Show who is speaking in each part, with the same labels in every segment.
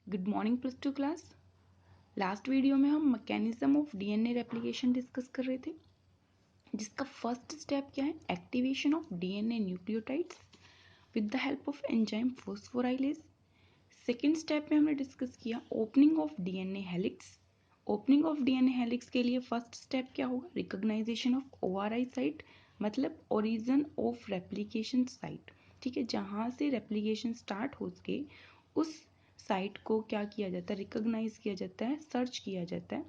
Speaker 1: Good morning plus two class. Last video में हम mechanism of DNA replication discuss कर रहे थे, जिसका फर्स्ट स्टेप क्या है, activation of DNA nucleotides with the help of enzyme phosphorylase. Second step में हमने डिस्कस किया opening of DNA helix. Opening of DNA helix के लिए फर्स्ट स्टेप क्या होगा, रिकॉग्नाइजेशन ऑफ ओआरआई साइट, मतलब ओरिजिन ऑफ रेप्लिकेशन साइट। ठीक है, जहाँ से रेप्लिकेशन स्टार्ट हो सके उस साइट को क्या किया जाता है, रिकॉग्नाइज किया जाता है, सर्च किया जाता है,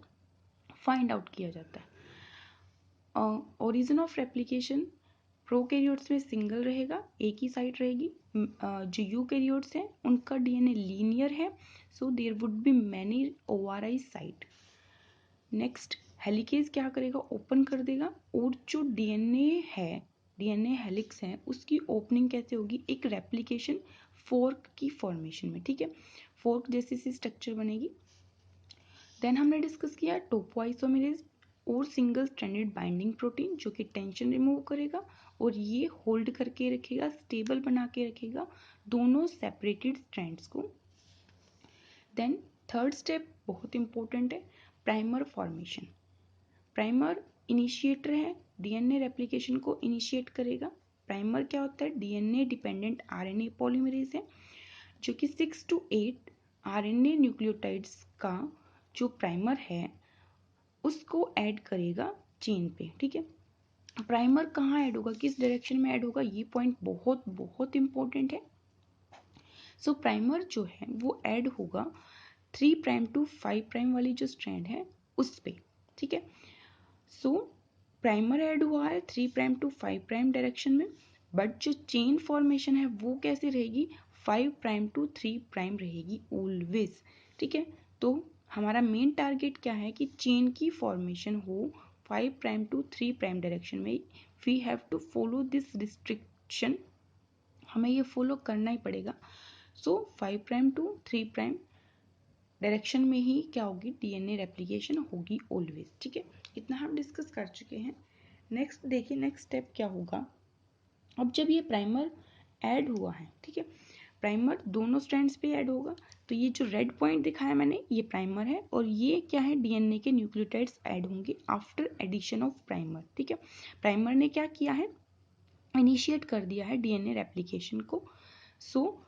Speaker 1: फाइंड आउट किया जाता है। ओरिजिन ऑफ रेप्लिकेशन प्रोकैरियोट्स में सिंगल रहेगा, एक ही साइट रहेगी। जो यूकैरियोट्स हैं उनका डीएनए लीनियर है, so there would be many ORI site. Next helicase क्या करेगा, ओपन कर देगा, और जो डीएनए है, डीएनए हेलिक्स है, उसकी ओपनिंग कैसे होगी, एक रेप्लिकेशन फोर्क की फॉर्मेशन में। ठीक है, फोर्क जैसी सी स्ट्रक्चर बनेगी। देन हमने डिस्कस किया टोपोआइसोमेरेज और सिंगल स्ट्रैंडेड बाइंडिंग प्रोटीन, जो कि टेंशन रिमूव करेगा और ये होल्ड करके रखेगा, स्टेबल बना के रखेगा दोनों सेपरेटेड स्ट्रैंड्स को। देन थर्ड स्टेप बहुत इंपॉर्टेंट है, प्राइमर फॉर्मेशन। प्राइमर इनिशिएटर है, डीएनए रेप्लिकेशन को इनिशिएट करेगा। प्राइमर क्या होता है, डीएनए डिपेंडेंट आरएनए पॉलीमरेज है, जो कि 6 to 8 आरएनए न्यूक्लियोटाइड्स का जो प्राइमर है उसको ऐड करेगा चेन पे। ठीक है, प्राइमर कहाँ ऐड होगा, किस डायरेक्शन में ऐड होगा, ये पॉइंट बहुत बहुत इंपॉर्टेंट है। सो प्राइमर जो है वो ऐड होगा 3' to 5' वाली जो स्ट्रैंड है उस पे। ठीक है, सो प्राइमर ऐड हुआ है 3' to 5' डायरेक्शन में, बट जो चेन फॉर्मेशन है वो कैसे रहेगी, 5' to 3' रहेगी ऑलवेज। ठीक है, तो हमारा मेन टारगेट क्या है कि चेन की फॉर्मेशन हो 5' to 3' डायरेक्शन में। We have to follow this restriction, हमें ये फॉलो करना ही पड़ेगा। सो 5' to 3' डायरेक्शन में ही क्या होगी, डीएनए रेप्लिकेशन होगी ऑलवेज। ठीक है, इतना हम डिस्कस कर चुके हैं। नेक्स्ट देखिए, नेक्स्ट स्टेप क्या होगा। अब जब ये प्राइमर ऐड हुआ है, ठीक है, प्राइमर दोनों स्ट्रैंड्स पे ऐड होगा, तो ये जो रेड पॉइंट दिखाया मैंने ये प्राइमर है, और ये क्या है, डीएनए के न्यूक्लियोटाइड्स ऐड होंगे आफ्टर एडिशन ऑफ प्राइमर। ठीक है, प्राइमर ने क्या किया है, इनिशिएट कर दिया है डीएनए रेप्लिकेशन को। सो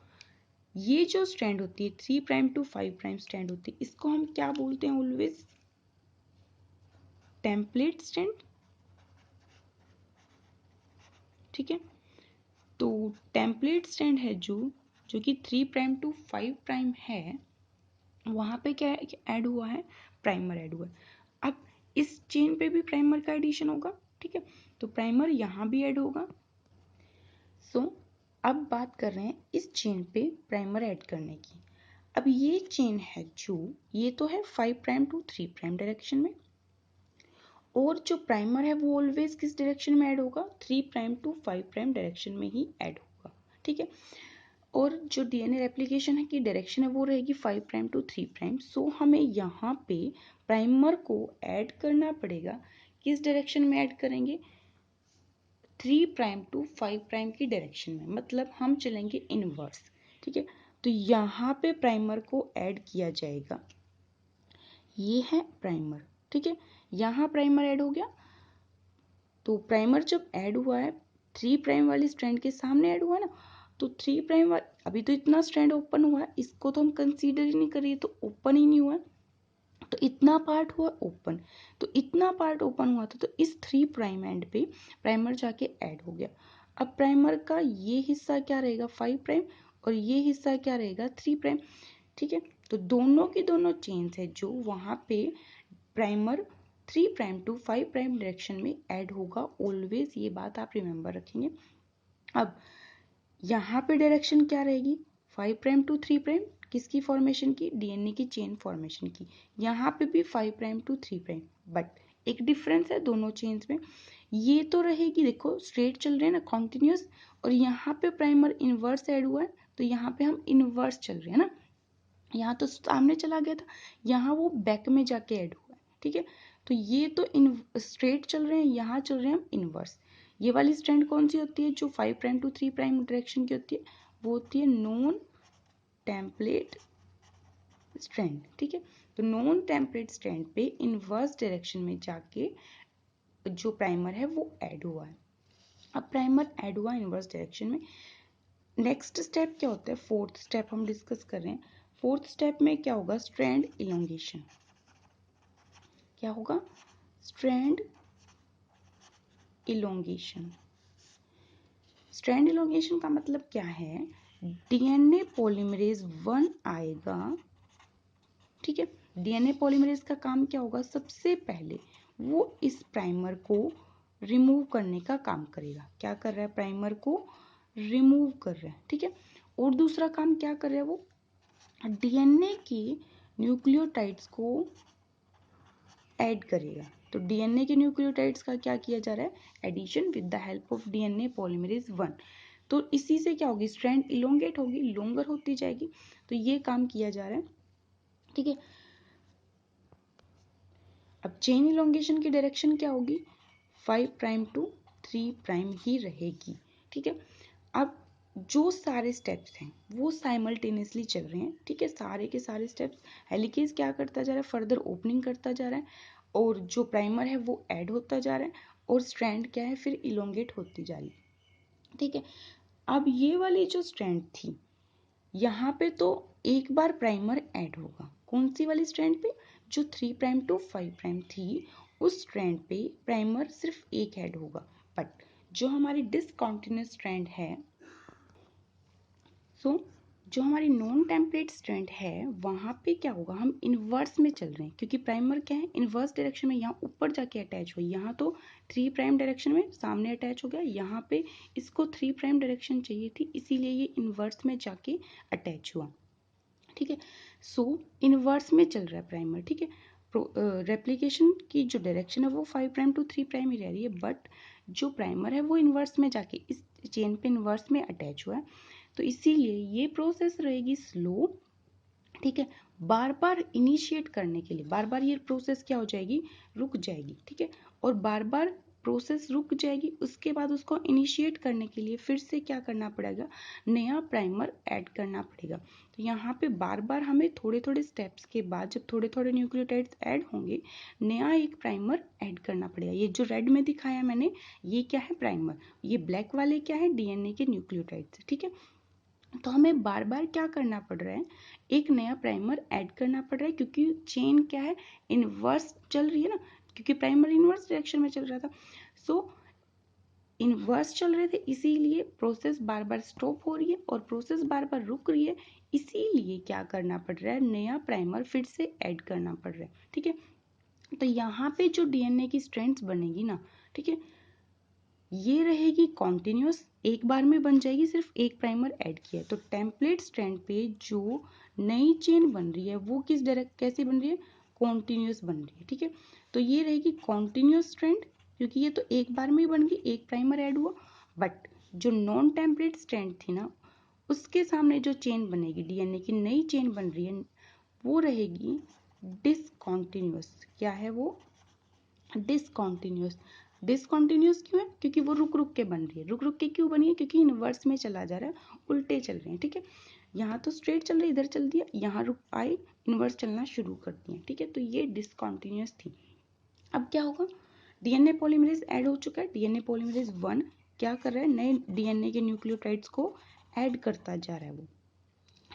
Speaker 1: ये जो स्ट्रैंड होती है 3' to 5' स्ट्रैंड होती है, इसको हम क्या बोलते हैं, ऑलवेज टेम्पलेट स्ट्रैंड। ठीक है, तो टेम्पलेट स्ट्रैंड है जो जो कि 3' to 5' है, वहां पे क्या ऐड हुआ है, प्राइमर ऐड हुआ है। अब इस चेन पे भी प्राइमर का एडिशन होगा। ठीक है, तो प्राइमर यहाँ भी ऐड होगा। सो अब बात कर रहे हैं इस चेन पे प्राइमर ऐड करने की। अब ये चेन है जो ये तो है 5' to 3' डायरेक्शन में, और जो प्राइमर है वो ऑलवेज किस डायरेक्शन में ऐड होगा, 3' to 5' डायरेक्शन में ही ऐड होगा। ठीक है, और जो डीएनए रेप्लिकेशन है की डायरेक्शन है वो रहेगी 5' to 3'। सो हमें यहाँ पे प्राइमर को ऐड करना पड़ेगा, किस डायरेक्शन में ऐड करेंगे, 3' to 5' की डायरेक्शन में, मतलब हम चलेंगे इनवर्स। ठीक है, तो यहाँ पे प्राइमर को ऐड किया जाएगा, ये है प्राइमर। ठीक है, यहाँ प्राइमर ऐड हो गया, तो प्राइमर जब ऐड हुआ है 3' वाली स्ट्रैंड के सामने ऐड हुआ ना, तो 3' वाला अभी तो इतना स्ट्रैंड ओपन हुआ है, इसको तो हम कंसीडर ही नहीं करिए, तो ओपन ही नहीं हुआ है, तो इतना पार्ट हुआ ओपन, तो इतना पार्ट ओपन हुआ था, तो इस 3' एंड पे प्राइमर जाके ऐड हो गया। अब प्राइमर का ये हिस्सा क्या रहेगा, 5' और ये हिस्सा क्या रहेगा, 3'। ठीक है, तो दोनों की दोनों चेन्स है जो वहाँ पे प्राइमर 3' to 5' डायरेक्शन में ऐड होगा ऑलवेज, ये बात आप रिमेंबर रखेंगे। अब यहाँ पे डायरेक्शन क्या रहेगी, 5' to 3', किसकी फॉर्मेशन की, डीएनए की चेन फॉर्मेशन की। यहाँ पे भी 5' to 3', बट एक डिफरेंस है दोनों चेन्स में, ये तो रहेगी, देखो स्ट्रेट चल रहे हैं ना, कॉन्टिन्यूस, और यहाँ पे प्राइमर इनवर्स ऐड हुआ है, तो यहाँ पे हम इनवर्स चल रहे हैं ना, यहाँ तो सामने चला गया था, यहाँ वो बैक में जाके ऐड हुआ है। ठीक है, तो ये तो इन स्ट्रेट चल रहे हैं, यहाँ चल रहे हैं हम इनवर्स। ये वाली स्ट्रैंड कौन सी होती है, जो 5' to 3' डायरेक्शन की होती है, वो होती है नॉन टेम्पलेट स्ट्रैंड, ठीक है। तो नॉन टेम्पलेट स्ट्रैंड पे इनवर्स डायरेक्शन में जाके जो प्राइमर है वो ऐड हुआ है। अब प्राइमर ऐड हुआ इनवर्स डायरेक्शन में, नेक्स्ट स्टेप क्या होता है, फोर्थ स्टेप हम डिस्कस कर रहे हैं। फोर्थ स्टेप में क्या होगा, स्ट्रैंड इलोंगेशन। क्या होगा, स्ट्रैंड इलोंगेशन। स्ट्रैंड इलोंगेशन का मतलब क्या है, डीएनए पॉलीमरेज 1 आएगा, ठीक है। डीएनए पॉलीमरेज का काम क्या होगा, सबसे पहले वो इस प्राइमर को रिमूव करने का काम करेगा। क्या कर रहा है, प्राइमर को रिमूव कर रहा है, ठीक है। और दूसरा काम क्या कर रहा है, वो डीएनए के न्यूक्लियोटाइड्स को ऐड करेगा। तो डीएनए के न्यूक्लियोटाइड्स का क्या किया जा रहा है, addition with the help of DNA polymerase 1। तो इसी से क्या होगी, स्ट्रैंड इलोंगेट होगी, लॉन्गर होती जाएगी। तो ये काम किया जा रहा है, ठीक है। अब चेन इलोंगेशन की डायरेक्शन क्या होगी, 5 प्राइम टू 3 प्राइम ही रहेगी, ठीक है। अब जो सारे स्टेप्स हैं वो साइमल्टेनियसली चल रहे हैं, ठीक है। सारे के सारे स्टेप्स, हेलिकेज क्या करता जा रहा है, फर्दर ओपनिंग करता जा रहा है, और जो प्राइमर है वो ऐड होता जा रहा है, और स्ट्रैंड क्या है, फिर इलोंगेट होती जा रही है, ठीक है। अब ये वाली जो स्ट्रैंड थी, यहाँ पे तो एक बार प्राइमर ऐड होगा, कौन सी वाली स्ट्रैंड पे, जो 3 प्राइम टू 5 प्राइम थी, उस स्ट्रैंड पे प्राइमर सिर्फ एक ऐड होगा। बट जो हमारी डिसकंटिन्यूअस स्ट्रैंड है, जो हमारी नॉन टेम्पलेट स्ट्रैंड है, वहाँ पे क्या होगा, हम इनवर्स में चल रहे हैं, क्योंकि प्राइमर क्या है, इनवर्स डायरेक्शन में यहाँ ऊपर जाके अटैच हुआ, यहाँ तो 3 प्राइम डायरेक्शन में सामने अटैच हो गया, यहाँ पे इसको 3 प्राइम डायरेक्शन चाहिए थी, इसीलिए ये इनवर्स में जाके अटैच हुआ, ठीक है। सो इनवर्स में चल रहा है प्राइमर, ठीक है। रेप्लिकेशन की जो डायरेक्शन है वो 5 प्राइम टू 3 प्राइम ही रह रही है, बट जो प्राइमर है वो इनवर्स में जाके इस चेन पे इनवर्स में अटैच हुआ है, तो इसीलिए ये प्रोसेस रहेगी स्लो, ठीक है। बार बार इनिशिएट करने के लिए बार बार ये प्रोसेस क्या हो जाएगी, रुक जाएगी, ठीक है। और बार बार प्रोसेस रुक जाएगी, उसके बाद उसको इनिशिएट करने के लिए फिर से क्या करना पड़ेगा, नया प्राइमर ऐड करना पड़ेगा। तो यहाँ पे बार बार हमें थोड़े थोड़े स्टेप्स के बाद, जब थोड़े थोड़े न्यूक्लियोटाइड्स ऐड होंगे, नया एक प्राइमर ऐड करना पड़ेगा। ये जो रेड में दिखाया मैंने, ये क्या है, प्राइमर। ये ब्लैक वाले क्या है, डीएनए के न्यूक्लियोटाइड्स, ठीक है। तो हमें बार बार क्या करना पड़ रहा है, एक नया प्राइमर ऐड करना पड़ रहा है, क्योंकि चेन क्या है, इनवर्स चल रही है ना, क्योंकि प्राइमर इनवर्स डायरेक्शन में चल रहा था। सो इनवर्स चल रहे थे, इसीलिए प्रोसेस बार बार स्टॉप हो रही है और प्रोसेस बार बार रुक रही है, इसीलिए क्या करना पड़ रहा है, नया प्राइमर फिर से ऐड करना पड़ रहा है, ठीक है। तो यहाँ पे जो डीएनए की स्ट्रैंड्स बनेगी ना, ठीक है, ये रहेगी कॉन्टिन्यूस, एक बार में बन जाएगी, सिर्फ एक प्राइमर ऐड किया है। तो टेम्पलेट स्ट्रैंड पे जो नई चेन बन रही है वो किस डायरेक्ट कैसे बन रही है, कॉन्टिन्यूस बन रही है, ठीक है। तो ये रहेगी कॉन्टिन्यूस स्ट्रैंड, क्योंकि ये तो एक बार में ही बन गई, एक प्राइमर ऐड हुआ। बट जो नॉन टेम्पलेट स्ट्रैंड थी ना, उसके सामने जो चेन बनेगी, डीएनए की नई चेन बन रही है, वो रहेगी डिसकॉन्टिन्यूस। क्या है वो, डिसकॉन्टिन्यूस। डिसकॉन्टिन्यूस क्यों है, क्योंकि वो रुक रुक के बन रही है। रुक रुक के क्यों बनी है, क्योंकि इनवर्स में चला जा रहा है, उल्टे चल रहे हैं, ठीक है। यहाँ तो स्ट्रेट चल रही है, इधर चल दिया, यहाँ रुक आए, इनवर्स चलना शुरू कर दिया, ठीक है। तो ये डिसकॉन्टिन्यूस थी। अब क्या होगा, डीएनए पॉलीमरेज ऐड हो चुका है, डीएनए पॉलीमरेज 1 क्या कर रहा है, नए डीएनए के न्यूक्लियोटाइड्स को ऐड करता जा रहा है वो,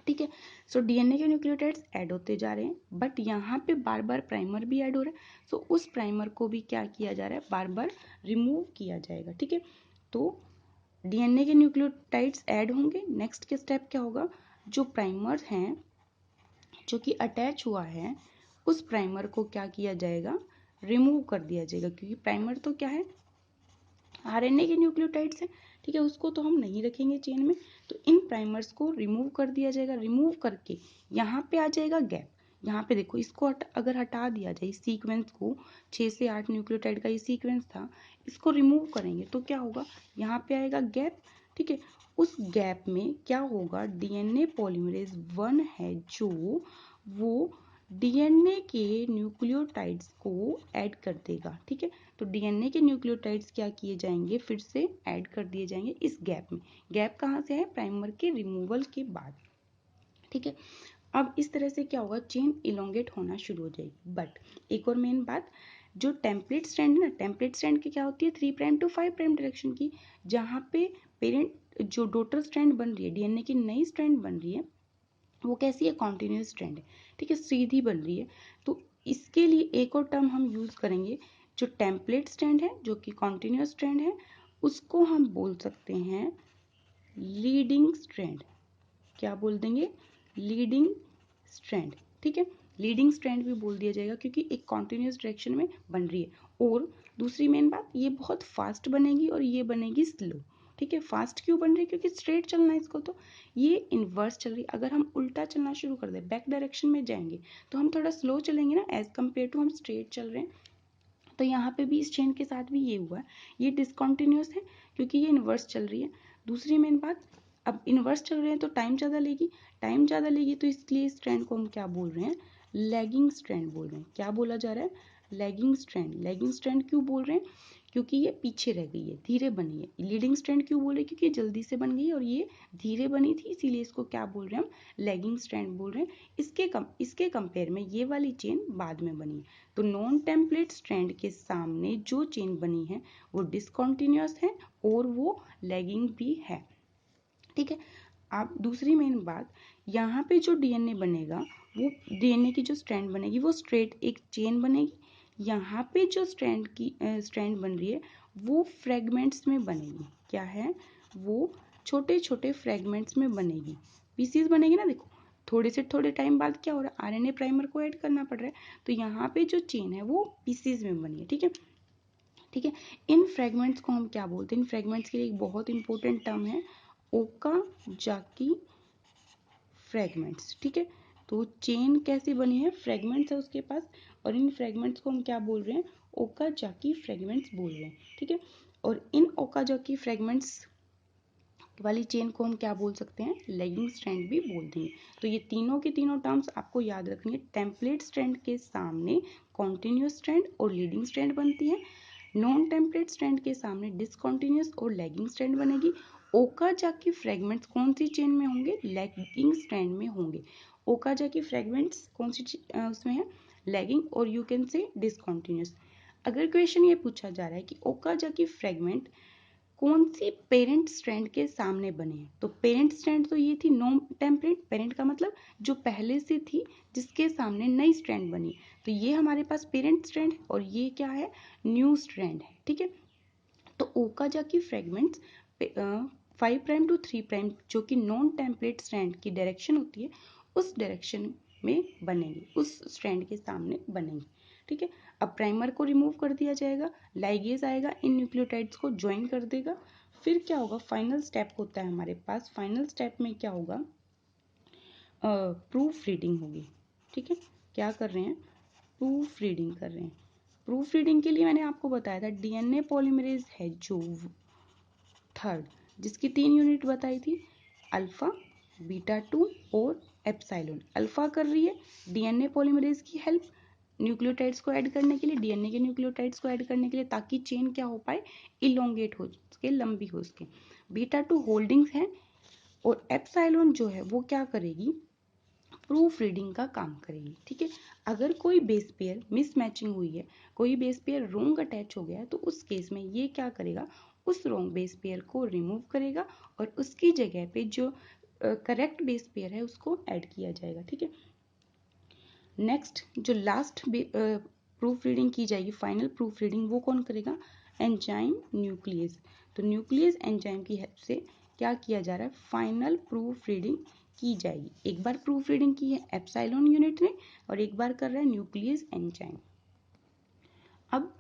Speaker 1: ठीक है। सो डीएनए के न्यूक्लियोटाइड्स ऐड होते जा रहे हैं, बट यहाँ पे बार बार प्राइमर भी ऐड हो रहा है। सो उस प्राइमर को भी क्या किया जा रहा है, बार बार रिमूव किया जाएगा, ठीक है। तो डीएनए के न्यूक्लियोटाइड्स ऐड होंगे, नेक्स्ट के स्टेप क्या होगा, जो प्राइमर हैं जो कि अटैच हुआ है, उस प्राइमर को क्या किया जाएगा, रिमूव कर दिया जाएगा, क्योंकि प्राइमर तो क्या है, आरएनए के न्यूक्लियोटाइड्स हैं, ठीक है, उसको तो हम नहीं रखेंगे चेन में। तो इन प्राइमर्स को रिमूव कर दिया जाएगा, रिमूव करके यहाँ पे आ जाएगा गैप। यहाँ पे देखो, इसको अगर हटा दिया जाए, इस सीक्वेंस को, 6 से 8 न्यूक्लियोटाइड का ये सीक्वेंस था, इसको रिमूव करेंगे तो क्या होगा, यहाँ पे आएगा गैप, ठीक है। उस गैप में क्या होगा, डीएनए पॉलीमरेज 1 है जो वो डीएनए के न्यूक्लियोटाइड्स को ऐड कर देगा, ठीक है। तो डीएनए के न्यूक्लियोटाइड्स क्या किए जाएंगे, फिर से ऐड कर दिए जाएंगे इस गैप में। गैप कहाँ से है, प्राइमर के रिमूवल के बाद, ठीक है। अब इस तरह से क्या होगा, चेन इलोंगेट होना शुरू हो जाएगी। बट एक और मेन बात, जो टेम्पलेट स्ट्रैंड है ना, टेम्पलेट स्ट्रैंड की क्या होती है 3 प्राइम टू 5 प्राइम डायरेक्शन की, जहाँ पे पेरेंट जो डॉटर स्ट्रैंड बन रही है, डीएनए की नई स्ट्रैंड बन रही है, वो कैसी है, कॉन्टिन्यूस स्ट्रैंड है, ठीक है, सीधी बन रही है। तो इसके लिए एक और टर्म हम यूज करेंगे, जो टेम्पलेट स्ट्रैंड है जो कि कॉन्टिन्यूस स्ट्रैंड है, उसको हम बोल सकते हैं लीडिंग स्ट्रैंड। क्या बोल देंगे, लीडिंग स्ट्रैंड, ठीक है, लीडिंग स्ट्रैंड भी बोल दिया जाएगा क्योंकि एक कॉन्टिन्यूस डायरेक्शन में बन रही है। और दूसरी मेन बात, ये बहुत फास्ट बनेगी और ये बनेगी स्लो, ठीक है। फास्ट क्यों बन रही है, क्योंकि स्ट्रेट चलना है इसको, तो ये इन्वर्स चल रही है। अगर हम उल्टा चलना शुरू कर दे, बैक डायरेक्शन में जाएंगे, तो हम थोड़ा स्लो चलेंगे ना एज कम्पेयर टू हम स्ट्रेट चल रहे हैं। तो यहाँ पे भी इस चेन के साथ भी ये हुआ है, ये डिसकॉन्टिन्यूस है क्योंकि ये इन्वर्स चल रही है। दूसरी मेन बात, अब इन्वर्स चल रहे हैं तो टाइम ज़्यादा लेगी, टाइम ज़्यादा लेगी, तो इसलिए स्ट्रैंड को हम क्या बोल रहे हैं, लैगिंग स्ट्रैंड बोल रहे हैं। क्या बोला जा रहा है, लैगिंग स्ट्रैंड। लैगिंग स्ट्रैंड क्यों बोल रहे हैं, क्योंकि ये पीछे रह गई है, धीरे बनी है। लीडिंग स्ट्रैंड क्यों बोल रहे हैं, क्योंकि ये जल्दी से बन गई और ये धीरे बनी थी, इसीलिए इसको क्या बोल रहे हैं हम, लैगिंग स्ट्रैंड बोल रहे हैं। इसके कंपेयर में ये वाली चेन बाद में बनी है। तो नॉन टेम्पलेट स्ट्रैंड के सामने जो चेन बनी है वो डिसकॉन्टिन्यूस है और वो लैगिंग भी है, ठीक है। अब दूसरी मेन बात, यहाँ पे जो डीएनए बनेगा, वो डीएनए की जो स्ट्रैंड बनेगी वो स्ट्रेट एक चेन बनेगी। यहाँ पे जो स्ट्रैंड बन रही है वो फ्रेगमेंट्स में बनेगी। क्या है, वो छोटे छोटे फ्रेगमेंट्स में बनेगी, पीसीज बनेगी ना। देखो थोड़े से थोड़े टाइम बाद क्या हो रहा है, आरएनए प्राइमर को ऐड करना पड़ रहा है, तो यहाँ पे जो चेन है वो पीसीज में बनी है, ठीक है, ठीक है। इन फ्रेगमेंट्स को हम क्या बोलते हैं, इन फ्रेगमेंट्स के लिए एक बहुत इंपॉर्टेंट टर्म है ओकाजाकी फ्रेगमेंट्स, ठीक है। तो चेन कैसी बनी है, फ्रेगमेंट्स है उसके पास, और इन फ्रेगमेंट्स को हम क्या बोल रहे हैं, ओकाजाकी फ्रेगमेंट्स बोल रहे हैं, ठीक है। और इन ओकाजाकी फ्रेगमेंट्स वाली चेन को हम क्या बोल सकते हैं, लेगिंग स्ट्रैंड भी बोल देंगे। तो ये तीनों के तीनों टर्म्स आपको याद रखनी है। टेम्पलेट स्ट्रैंड के सामने कॉन्टिन्यूस स्ट्रैंड और लीडिंग स्ट्रैंड बनती है, नॉन टेम्पलेट स्ट्रैंड के सामने डिसकॉन्टिन्यूस और लैगिंग स्ट्रैंड बनेगी। ओकाजाकी फ्रेगमेंट्स कौन सी चेन में होंगे, लैगिंग स्ट्रैंड में होंगे। ओकाजाकी फ्रेगमेंट्स कौन सी उसमें है, लैगिंग, और यू कैन से डिसकॉन्टिन्यूस। अगर क्वेश्चन ये पूछा जा रहा है कि ओकाजाकी फ्रेगमेंट कौन सी पेरेंट स्ट्रैंड के सामने बने हैं, तो पेरेंट स्ट्रैंड तो ये थी नॉन टेम्पलेट, पेरेंट का मतलब जो पहले से थी जिसके सामने नई स्ट्रैंड बनी, तो ये हमारे पास पेरेंट स्ट्रैंड है, और ये क्या है, न्यू स्ट्रैंड है, ठीक है। तो Okazaki fragments 5 prime to 3 prime जो कि नॉन टेम्पलेट स्ट्रैंड की डायरेक्शन होती है, उस डायरेक्शन में बनेंगे, उस स्ट्रैंड के सामने बनेंगे, ठीक है। अब प्राइमर को रिमूव कर दिया जाएगा, लाइगेज आएगा, इन न्यूक्लियोटाइड्स को ज्वाइन कर देगा। फिर क्या होगा, फाइनल स्टेप होता है हमारे पास। फाइनल स्टेप में क्या होगा, प्रूफ रीडिंग होगी, ठीक है। क्या कर रहे हैं, प्रूफ रीडिंग कर रहे हैं। प्रूफ रीडिंग के लिए मैंने आपको बताया था डीएनए पॉलीमरेज है जो थर्ड, जिसकी 3 यूनिट बताई थी, अल्फा, बीटा 2 और एप्सिलॉन। अल्फा कर रही है डीएनए पॉलीमरेज की हेल्प न्यूक्लियोटाइड्स को ऐड करने के लिए, डीएनए के न्यूक्लियोटाइड्स को ऐड करने के लिए, ताकि चेन क्या हो पाए, इलोंगेट हो सके, लंबी हो सके। बीटा 2 होल्डिंग्स है, और एप्सिलॉन जो है वो क्या करेगी, प्रूफ रीडिंग का काम करेगी, ठीक है। अगर कोई बेस पेयर मिसमैचिंग हुई है, कोई बेस पेयर रोंग अटैच हो गया है, तो उस केस में ये क्या करेगा, उस रोंग बेस पेयर को रिमूव करेगा और उसकी जगह पे जो करेक्ट बेस पेयर है उसको ऐड किया जाएगा, ठीक है। नेक्स्ट जो लास्ट प्रूफ रीडिंग की जाएगी, फाइनल प्रूफ रीडिंग, वो कौन करेगा, एंजाइम न्यूक्लियस। तो न्यूक्लियस एंजाइम की हेल्प से क्या किया जा रहा है, फाइनल प्रूफ रीडिंग की जाएगी। एक बार प्रूफ रीडिंग की है एप्सिलॉन यूनिट ने, और एक बार कर रहा है न्यूक्लियस एंजाइम। अब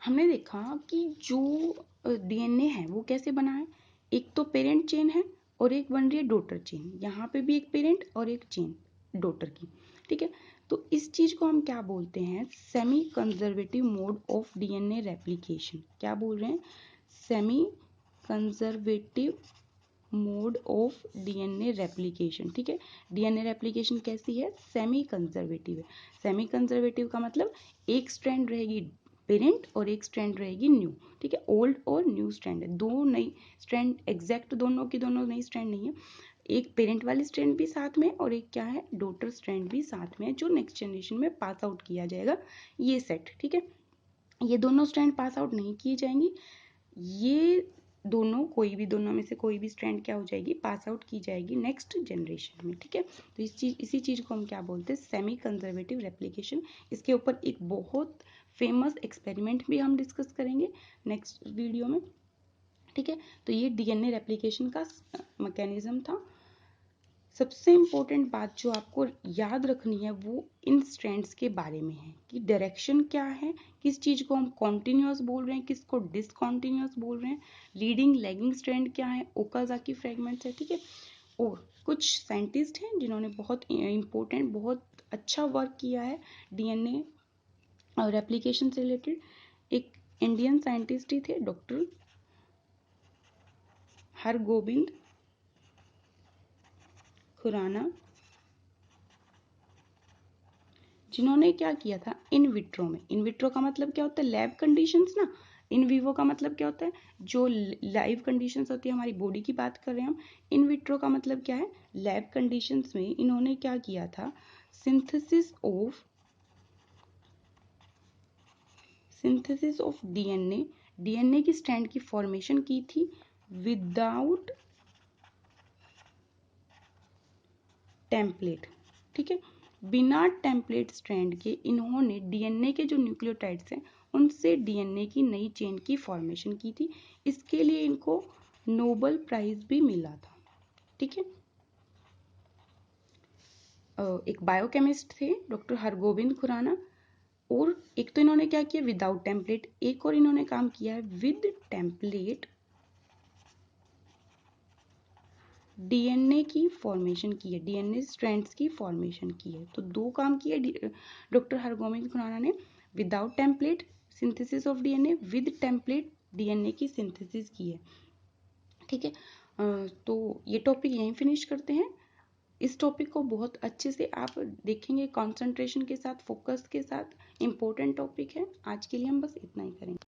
Speaker 1: हमने देखा कि जो डीएनए है वो कैसे बना है, एक तो पेरेंट चेन है और एक बन रही है डॉटर चेन, यहाँ पे भी एक पेरेंट और एक चेन डॉटर की, ठीक है। तो इस चीज को हम क्या बोलते हैं, semi conservative mode of DNA replication. क्या बोल रहे हैं, semi conservative mode of DNA replication, ठीक है। डीएनए रेप्लिकेशन कैसी है, सेमी कंजर्वेटिव है। सेमी कंजर्वेटिव का मतलब एक स्ट्रैंड रहेगी पेरेंट और एक स्ट्रैंड रहेगी न्यू, ठीक है। ओल्ड और न्यू स्ट्रैंड है, दो नई स्ट्रैंड, एग्जैक्ट दोनों की दोनों नई स्ट्रैंड नहीं है, एक पेरेंट वाली स्ट्रैंड भी साथ में और एक क्या है, डॉटर स्ट्रैंड भी साथ में है, जो नेक्स्ट जनरेशन में पास आउट किया जाएगा, ये सेट। ठीक है, ये दोनों स्ट्रैंड पास आउट नहीं किए जाएंगी, ये दोनों दोनों में से कोई भी स्ट्रैंड क्या हो जाएगी, पास आउट की जाएगी नेक्स्ट जनरेशन में। ठीक है, तो इसी चीज को हम क्या बोलते हैं, सेमी कंजर्वेटिव रेप्लिकेशन। इसके ऊपर एक बहुत फेमस एक्सपेरिमेंट भी हम डिस्कस करेंगे नेक्स्ट वीडियो में। ठीक है, तो ये डीएनए रेप्लिकेशन का मैकेनिज्म था। सबसे इम्पोर्टेंट बात जो आपको याद रखनी है वो इन स्ट्रैंड्स के बारे में है कि डायरेक्शन क्या है, किस चीज को हम कॉन्टिन्यूअस बोल रहे हैं, किसको डिसकॉन्टिन्यूअस बोल रहे हैं, लीडिंग लैगिंग स्ट्रैंड क्या है, ओकाजाकी फ्रेगमेंट्स है। ठीक है, और कुछ साइंटिस्ट हैं जिन्होंने बहुत इम्पोर्टेंट, बहुत अच्छा वर्क किया है डीएनए और रेप्लिकेशन से रिलेटेड। एक इंडियन साइंटिस्ट ही थे, डॉक्टर हरगोविंद खुराना, जिन्होंने क्या किया था, इन विट्रो में, इन विट्रो का मतलब क्या होता है, लैब कंडीशंस ना, इन विवो का मतलब क्या होता है, जो लाइव कंडीशंस होती है, हमारी बॉडी की बात कर रहे हैं हम। इन विट्रो का मतलब क्या है, लैब कंडीशंस में इन्होंने क्या किया था, सिंथेसिस ऑफ डीएनए, डीएनए की स्ट्रैंड की फॉर्मेशन की थी विदाउट टेम्पलेट। ठीक है, बिना टेम्पलेट स्ट्रैंड के इन्होंने डीएनए के जो न्यूक्लियोटाइड्स हैं उनसे डीएनए की नई चेन की फॉर्मेशन की थी। इसके लिए इनको नोबेल प्राइज भी मिला था। ठीक है, एक बायोकेमिस्ट थे डॉक्टर हरगोविंद खुराना, और एक तो इन्होंने क्या किया, विदाउट टेम्पलेट, एक और इन्होंने काम किया है विद टेम्पलेट, डीएनए की फॉर्मेशन की है, डीएनए स्ट्रैंड्स की फॉर्मेशन की है। तो दो काम किए डॉक्टर हरगोविंद खुराना ने, without template synthesis of DNA, with template DNA की सिंथेसिस की है। ठीक है, तो ये टॉपिक यहीं फिनिश करते हैं। इस टॉपिक को बहुत अच्छे से आप देखेंगे, कंसंट्रेशन के साथ, फोकस के साथ, इम्पोर्टेंट टॉपिक है। आज के लिए हम बस इतना ही करेंगे।